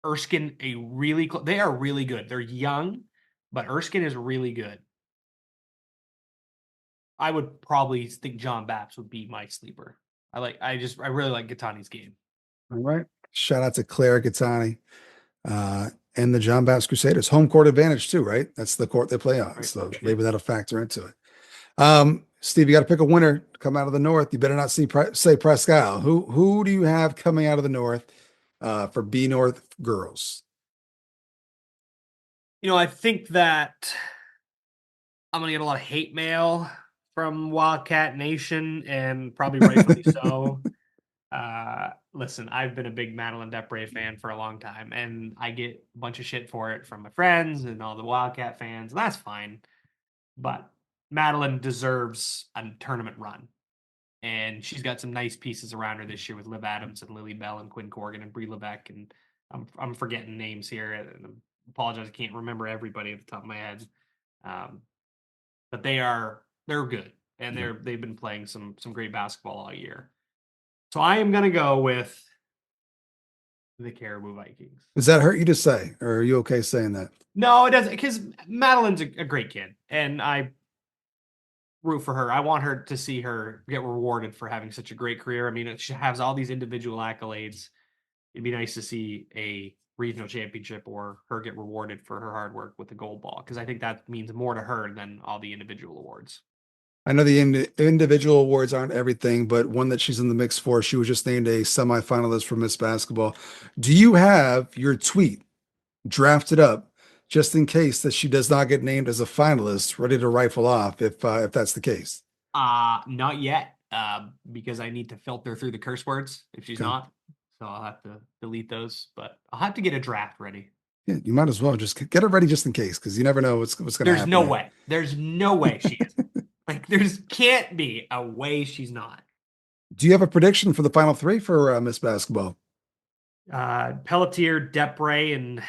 Erskine, they are really good. They're young, but Erskine is really good. I would probably think John Bapst would be my sleeper. I really like Gattani's game. All right. Shout out to Claire Gattani and the John Bapst Crusaders. Home court advantage too, right? That's the court they play on. Right. So maybe that'll factor into it. Steve, you got to pick a winner to come out of the North. You better not say Prescott. Who do you have coming out of the North for B North girls? I think that I'm going to get a lot of hate mail from Wildcat Nation, and probably rightfully so. Listen, I've been a big Madeline Depre fan for a long time, and I get a bunch of shit for it from my friends and all the Wildcat fans, and that's fine. But Madeline deserves a tournament run, and she's got some nice pieces around her this year with Liv Adams and Lily Bell and Quinn Corrigan and Brie Levesque, and I'm forgetting names here. And I apologize, I can't remember everybody at the top of my head. But they're good, and they've been playing some great basketball all year. So I am going to go with the Caribou Vikings. Does that hurt you to say, or are you okay saying that? No, it doesn't, because Madeline's a great kid, and I root for her. I want her to see her get rewarded for having such a great career. I mean, she has all these individual accolades. It'd be nice to see a regional championship or her get rewarded for her hard work with the gold ball, because I think that means more to her than all the individual awards. I know the individual awards aren't everything, but one that she's in the mix for, she was just named a semifinalist for Miss Basketball. Do you have your tweet drafted up just in case that she does not get named as a finalist, ready to rifle off if that's the case? Not yet, because I need to filter through the curse words if she's not. So I'll have to delete those, but I'll have to get a draft ready. Yeah, you might as well just get it ready just in case, because you never know what's going to happen. There's no way. There's no way she is. There's can't be a way she's not. Do you have a prediction for the final 3 for Miss Basketball? Pelletier, Depre, and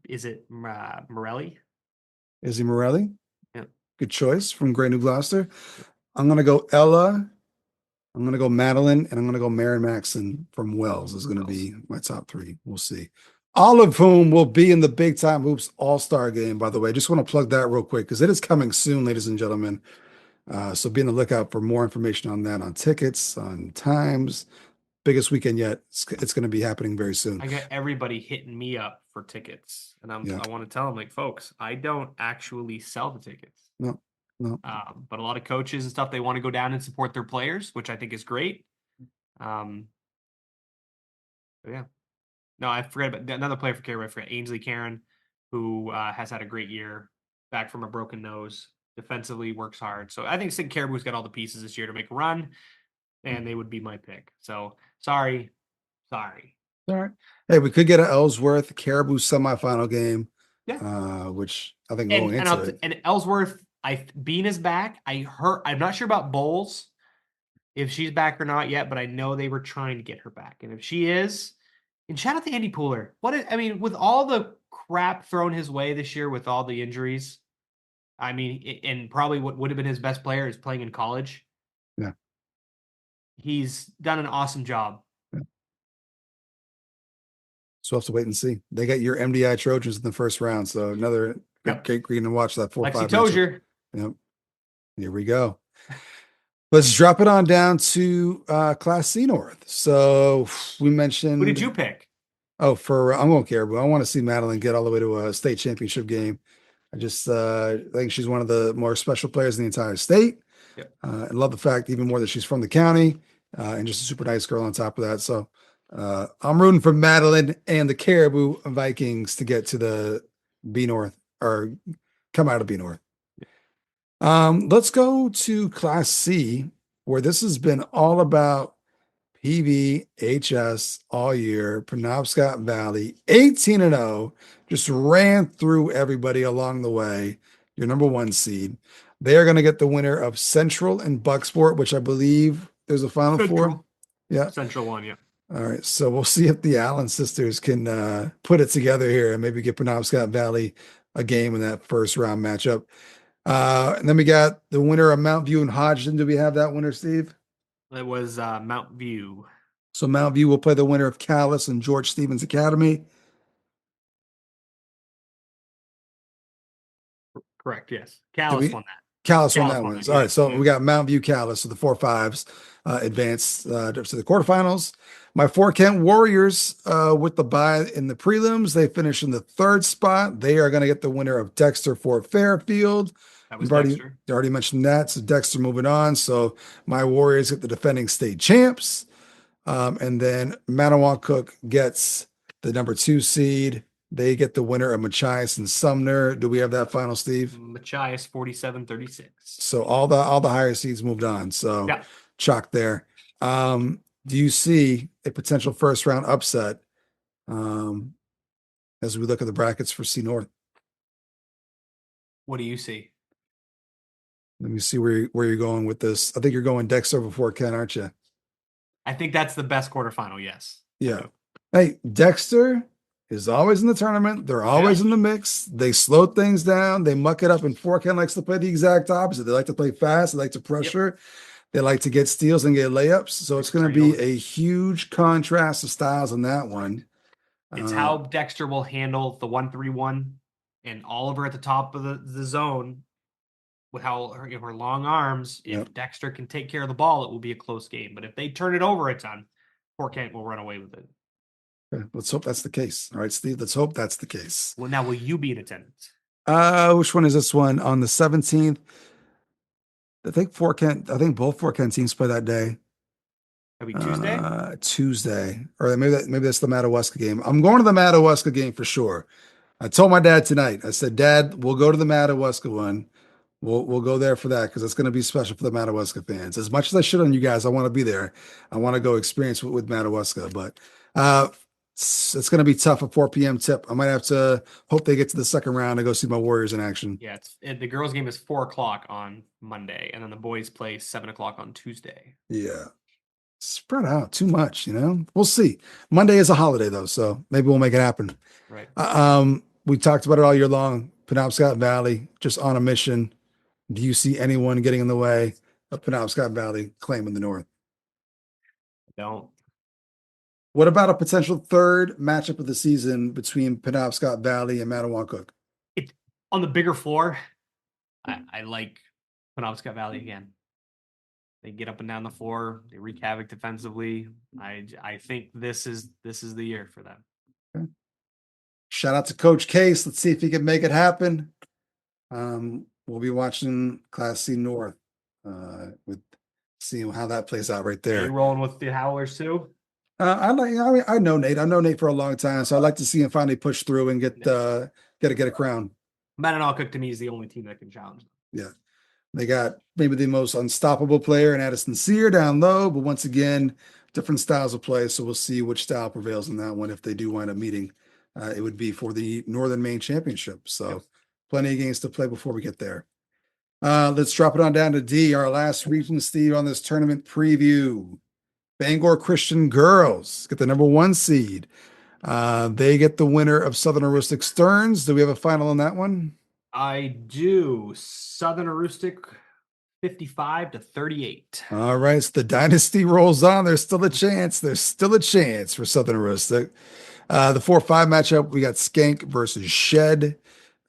is it Morelli? Izzy Morelli? Yeah. Good choice from Great New Gloucester. I'm going to go Ella, I'm going to go Madeline, and I'm going to go Mary Maxon from Wells is going to be my top 3. We'll see. All of whom will be in the Big Time Hoops All-Star Game, by the way. Just want to plug that real quick because it is coming soon, ladies and gentlemen. So be on the lookout for more information on that, on tickets, on times. Biggest weekend yet. It's going to be happening very soon. I got everybody hitting me up for tickets, and I want to tell them, like, folks, I don't actually sell the tickets. No. But a lot of coaches and stuff, they want to go down and support their players, which I think is great. Yeah. No, I forgot about another player for Caribou. I forgot Ainsley Karen, who has had a great year, back from a broken nose. Defensively works hard. So I think Sid Caribou's got all the pieces this year to make a run, and they would be my pick. So sorry. All right. Hey, we could get an Ellsworth Caribou semifinal game. Yeah. Which I think going into it. And Ellsworth, Bean is back. I'm not sure about Bowles, if she's back or not yet, but I know they were trying to get her back. And if she is, and shout out to Andy Pooler. With all the crap thrown his way this year with all the injuries, and probably what would have been his best player is playing in college. Yeah. He's done an awesome job. Yeah. So we'll have to wait and see. They got your MDI Trojans in the first round. So another great green to watch that 4-5. Lexi Tozier. Yep. Here we go. Let's drop it on down to Class C North. So we mentioned. Who did you pick? Oh, I'm going Caribou. I want to see Madeline get all the way to a state championship game. I just think she's one of the more special players in the entire state. Yep. And love the fact even more that she's from the county and just a super nice girl on top of that. So I'm rooting for Madeline and the Caribou Vikings to get to the B North or come out of B North. Let's go to Class C, where this has been all about PVHS all year. Penobscot Valley, 18-0, just ran through everybody along the way. Your number 1 seed. They are going to get the winner of Central and Bucksport, which I believe there's a Final Four. Yeah. Central 1, yeah. All right. So we'll see if the Allen sisters can put it together here and maybe get Penobscot Valley a game in that first round matchup. And then we got the winner of Mount View and Hodgson. Do we have that winner, Steve? It was Mount View. So Mount View will play the winner of Callis and George Stevens Academy. Correct, yes. Callis won that. Callis won that one. All right, so we got Mount View Callis. So the 4-5s advanced to the quarterfinals. My 4 Kent Warriors with the bye in the prelims. They finished in the 3rd spot. They are going to get the winner of Dexter Fort Fairfield. That was Dexter. Already mentioned that. So Dexter moving on. So my Warriors get the defending state champs. And then Manawancook gets the number 2 seed. They get the winner of Machias and Sumner. Do we have that final, Steve? Machias 47-36. So all the higher seeds moved on. So chalk there. Do you see a potential first round upset as we look at the brackets for C North? What do you see? Let me see where you're going with this. I think you're going Dexter before Ken, aren't you? I think that's the best quarterfinal, yes. Yeah. Hey, Dexter is always in the tournament. They're always in the mix. They slow things down. They muck it up. And Fort Kent likes to play the exact opposite. They like to play fast. They like to pressure. Yep. They like to get steals and get layups. So it's going to be a huge contrast of styles in that one. It's how Dexter will handle the 1-3-1 and Oliver at the top of the zone with how her long arms. If Dexter can take care of the ball, it will be a close game. But if they turn it over a ton, Fort Kent will run away with it. Okay, let's hope that's the case. All right, Steve, let's hope that's the case. Well, now will you be in attendance? Which one is this one? On the 17th. I think both Fort Kent teams play that day. That'll be Tuesday? Tuesday. Or maybe that's the Madawaska game. I'm going to the Madawaska game for sure. I told my dad tonight. I said, Dad, we'll go to the Madawaska one. We'll go there for that because it's going to be special for the Madawaska fans. As much as I shit on you guys, I want to be there. I want to go experience with Madawaska. But it's going to be tough, a 4 p.m. tip. I might have to hope they get to the second round and go see my Warriors in action. Yeah, the girls' game is 4 o'clock on Monday, and then the boys play 7 o'clock on Tuesday. Yeah. Spread out too much, We'll see. Monday is a holiday, though, so maybe we'll make it happen. Right. We talked about it all year long. Penobscot Valley, just on a mission. Do you see anyone getting in the way of Penobscot Valley claiming the North? Don't. What about a potential third matchup of the season between Penobscot Valley and Mattawancook? It on the bigger floor. I like Penobscot Valley again. They get up and down the floor. They wreak havoc defensively. I think this is the year for them. Okay. Shout out to Coach Case. Let's see if he can make it happen. We'll be watching Class C North with seeing how that plays out right Are you there. rolling with the Howlers too? I know Nate. I've known Nate for a long time, so I'd like to see him finally push through and get a crown. Mattawancook to me is the only team that can challenge them. Yeah. They got maybe the most unstoppable player in Addison Sear down low, but once again, different styles of play. So we'll see which style prevails in that one. If they do wind up meeting, it would be for the Northern Maine Championship. So plenty of games to play before we get there. Let's drop it on down to D, our last region, Steve, on this tournament preview. Bangor Christian girls get the number 1 seed. They get the winner of Southern Aristic Stearns. Do we have a final on that one? I do. Southern Aristic 55-38. All right, so the dynasty rolls on. There's still a chance. There's still a chance for Southern Aristic. The 4-5 matchup, we got Skank versus Shed.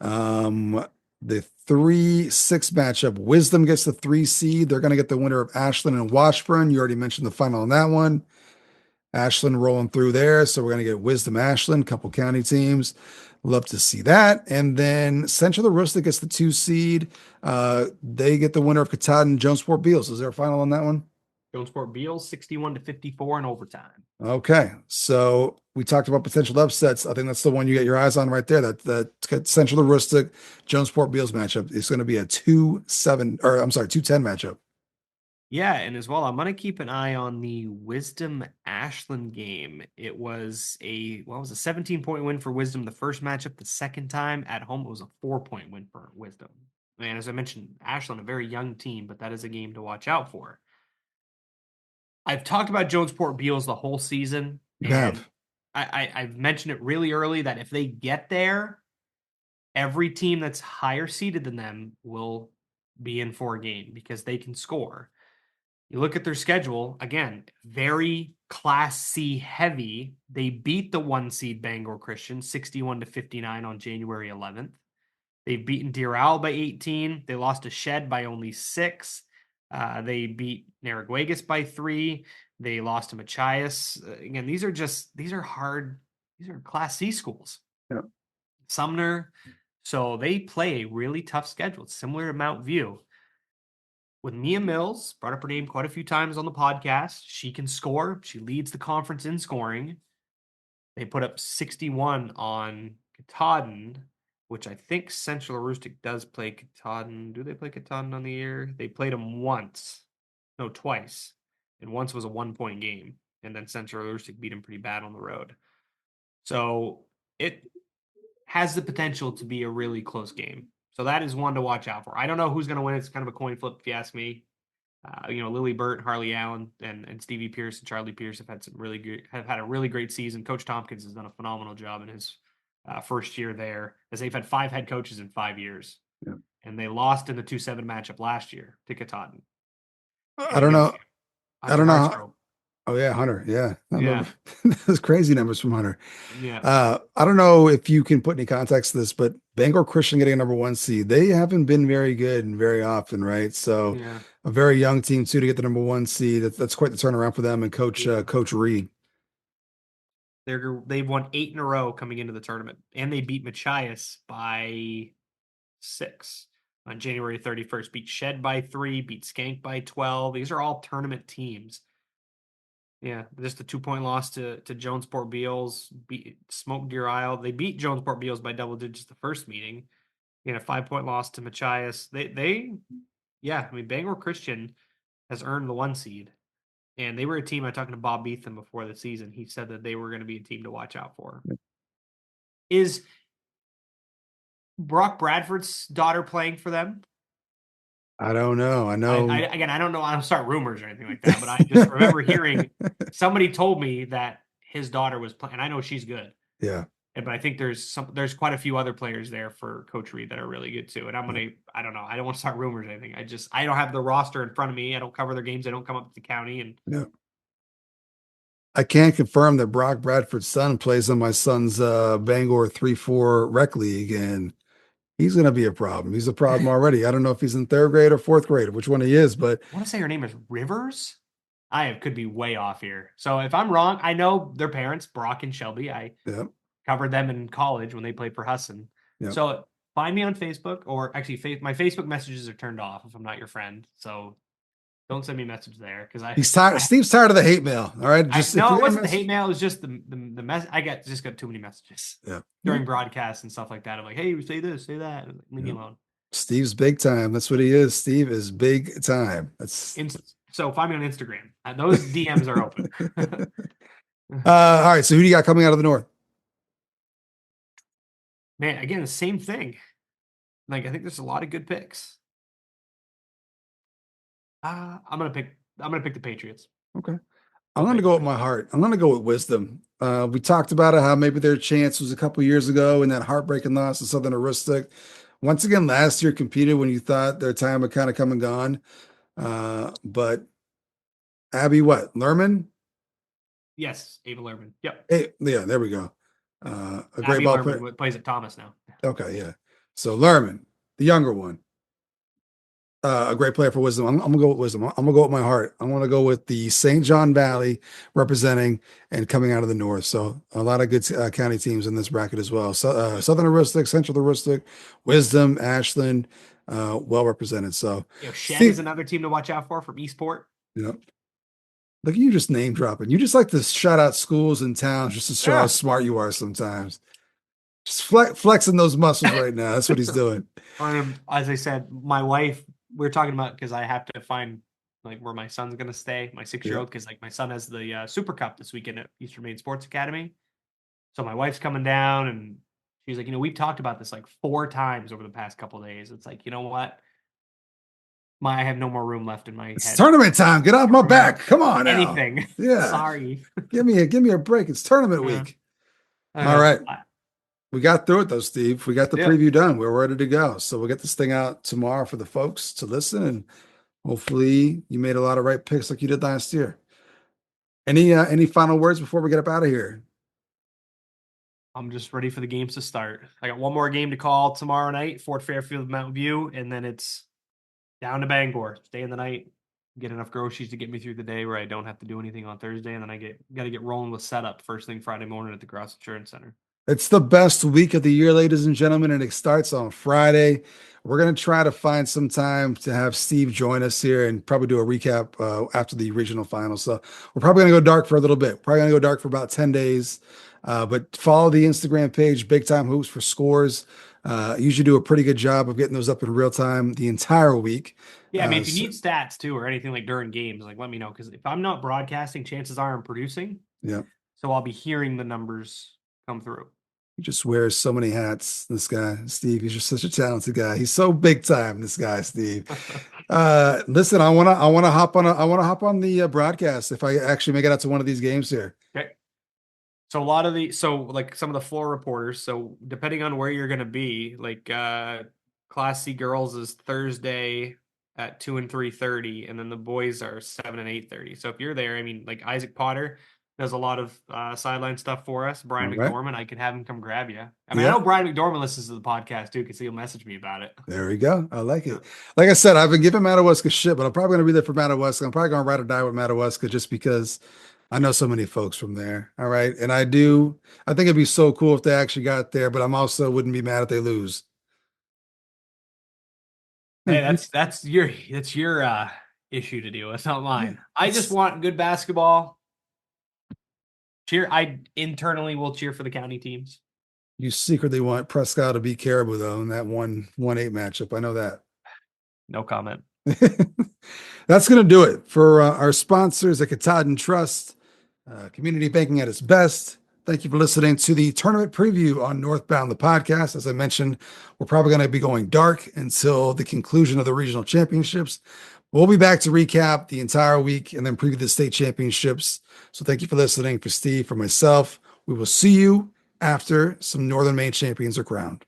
The 3-6 matchup, Wisdom gets the 3 seed. They're going to get the winner of Ashland and Washburn. You already mentioned the final on that one. Ashland rolling through there. So we're going to get Wisdom Ashland, couple county teams. Love to see that. And then Central Aristic gets the 2 seed. They get the winner of Katahdin, Jonesport Beals. Is there a final on that one? Jonesport Beals 61-54 in overtime. Okay. So we talked about potential upsets. I think that's the one you get your eyes on right there. That Central Aristic, Jonesport Beals matchup is going to be a 2-10 matchup. Yeah, and as well, I'm going to keep an eye on the Wisdom Ashland game. It was a 17-point win for Wisdom the first matchup. The second time at home, it was a 4-point win for Wisdom. And as I mentioned, Ashland, a very young team, but that is a game to watch out for. I've talked about Jonesport Beals the whole season. And I've mentioned it really early that if they get there, every team that's higher seeded than them will be in for a game because they can score. You look at their schedule, again, very Class C heavy. They beat the 1 seed Bangor Christian 61-59 on January 11th. They've beaten Deer Owl by 18. They lost to Shed by only 6. They beat Narraguagus by 3. They lost to Machias. Again, these are hard. These are Class C schools. Yeah. Sumner. So they play a really tough schedule. It's similar to Mount View. With Mia Mills, brought up her name quite a few times on the podcast. She can score. She leads the conference in scoring. They put up 61 on Katahdin, which I think Central Aristic does play Katahdin. Do they play Katahdin on the year? They played them twice. And once was a 1-point game. And then Central Aristic beat them pretty bad on the road. So it has the potential to be a really close game. So that is one to watch out for. I don't know who's going to win. It's kind of a coin flip, if you ask me. Lily Burt, Harley Allen, and Stevie Pierce and Charlie Pierce have had a really great season. Coach Tompkins has done a phenomenal job in his first year there, as they've had 5 head coaches in 5 years. Yeah. And they lost in the 2-7 matchup last year to Katahdin. I don't know. Oh yeah, Hunter. Yeah. Those crazy numbers from Hunter. Yeah. I don't know if you can put any context to this, but Bangor Christian getting a number 1 seed, they haven't been very good and very often, right? So a very young team too to get the number 1 seed. That's quite the turnaround for them and Coach Reed. They've won 8 in a row coming into the tournament, and they beat Machias by 6 on January 31st. Beat Shed by 3, beat Skank by 12. These are all tournament teams. Yeah, just a 2-point loss to Jonesport Beals, beat Smoke Deer Isle. They beat Jonesport Beals by double digits the first meeting. A 5-point loss to Machias. Bangor Christian has earned the 1 seed. And they were a team, I talked to Bob Beetham before the season. He said that they were going to be a team to watch out for. Is Brock Bradford's daughter playing for them? I don't know. I know. I don't know. I don't start rumors or anything like that, but I just remember hearing somebody told me that his daughter was playing. And I know she's good. Yeah. But I think there's quite a few other players there for Coach Reed that are really good too. And I don't know. I don't want to start rumors or anything. I don't have the roster in front of me. I don't cover their games. I don't come up to the county. And I can't confirm that Brock Bradford's son plays on my son's Bangor 3-4 rec league, and he's going to be a problem. He's a problem already. I don't know if he's in third grade or fourth grade, which one he is, but I want to say her name is Rivers. Could be way off here. So if I'm wrong, I know their parents, Brock and Shelby. I yeah, covered them in college when they played for Husson. yeah. So find me on Facebook, or actually, my Facebook messages are turned off if I'm not your friend. So don't send me a message there because He's tired. Steve's tired of the hate mail. All right, no, it wasn't the hate mail. It was just the mess. Just got too many messages during broadcasts and stuff like that. I'm like, hey, say this, say that. Leave me alone. Steve's big time. That's what he is. Steve is big time. So find me on Instagram. Those DMs are open. All right. So who do you got coming out of the North? Man, again, the same thing. Like, I think there's a lot of good picks. I'm gonna pick the Patriots. Okay. I'm going to go with my heart. I'm going to go with wisdom. We talked about it, how maybe their chance was a couple years ago in that heartbreaking loss to Southern Aristic. Once again, last year competed when you thought their time had kind of come and gone. But Abby, Lerman? Yes, Ava Lerman. Yep. Hey, yeah, there we go. A great Abby ball Lerman player. plays at Thomas now. Okay, yeah. So Lerman, the younger one, a great player for wisdom. I'm gonna go with wisdom. I'm gonna go with my heart. I'm gonna go with the St. John Valley representing and coming out of the North. So a lot of good county teams in this bracket as well. So, Southern Aristic, Central Aristic, Wisdom, Ashland, well represented. So Shed is another team to watch out for from Eastport. Yeah. Look at you just name dropping. You just like to shout out schools and towns just to show how smart you are sometimes. Just flexing those muscles right now. That's what he's doing. As I said, my wife, we're talking about because I have to find like where my son's gonna stay, my 6-year-old, because like my son has the Super Cup this weekend at Eastern Maine Sports Academy. So my wife's coming down and she's like, we've talked about this like 4 times over the past couple of days. It's like, you know what? I have no more room left in my head. It's tournament time. Get off my back. Come on now. Anything. Yeah. Sorry. Give me a break. It's tournament week. All right. We got through it though, Steve. We got the preview done. We're ready to go. So we'll get this thing out tomorrow for the folks to listen, and hopefully you made a lot of right picks like you did last year. Any final words before we get up out of here? I'm just ready for the games to start. I got one more game to call tomorrow night, Fort Fairfield, Mountain View, and then it's down to Bangor, stay in the night, get enough groceries to get me through the day where I don't have to do anything on Thursday, and then I got to get rolling with setup first thing Friday morning at the Cross Insurance Center. It's the best week of the year, ladies and gentlemen, and it starts on Friday. We're going to try to find some time to have Steve join us here and probably do a recap after the regional finals. So we're probably going to go dark for a little bit. Probably going to go dark for about 10 days. But follow the Instagram page, Big Time Hoops, for scores. Usually do a pretty good job of getting those up in real time the entire week. Yeah, I mean, if you need stats too or anything like during games, like let me know, because if I'm not broadcasting, chances are I'm producing. Yeah. So I'll be hearing the numbers come through. He just wears so many hats. This guy, Steve, he's just such a talented guy. He's so big time. This guy, Steve. Listen, I want to hop on the broadcast if I actually make it out to one of these games here. Okay. So like some of the floor reporters, so depending on where you're going to be, like Class C girls is Thursday at 2 and 3:30, and then the boys are 7 and 8:30. So if you're there, I mean, like Isaac Potter does a lot of sideline stuff for us. Brian McDormand, I could have him come grab you. I mean, I know Brian McDormand listens to the podcast too, because he'll message me about it. There we go. I like it. Like I said, I've been giving Madawaska shit, but I'm probably going to be there for Madawaska. I'm probably going to ride or die with Madawaska just because I know so many folks from there. All right. And I think it'd be so cool if they actually got there, but I'm also wouldn't be mad if they lose. Hey, that's your issue to deal with, not mine. I just want good basketball. I internally will cheer for the county teams. You secretly want Prescott to beat Caribou though in that 1-8 matchup. I know that. No comment. That's going to do it for our sponsors at Katahdin Trust. Community banking at its best. Thank you for listening to the tournament preview on Northbound, the podcast. As I mentioned, we're probably going to be going dark until the conclusion of the regional championships. We'll be back to recap the entire week and then preview the state championships. So thank you for listening. For Steve, for myself, we will see you after some Northern Maine champions are crowned.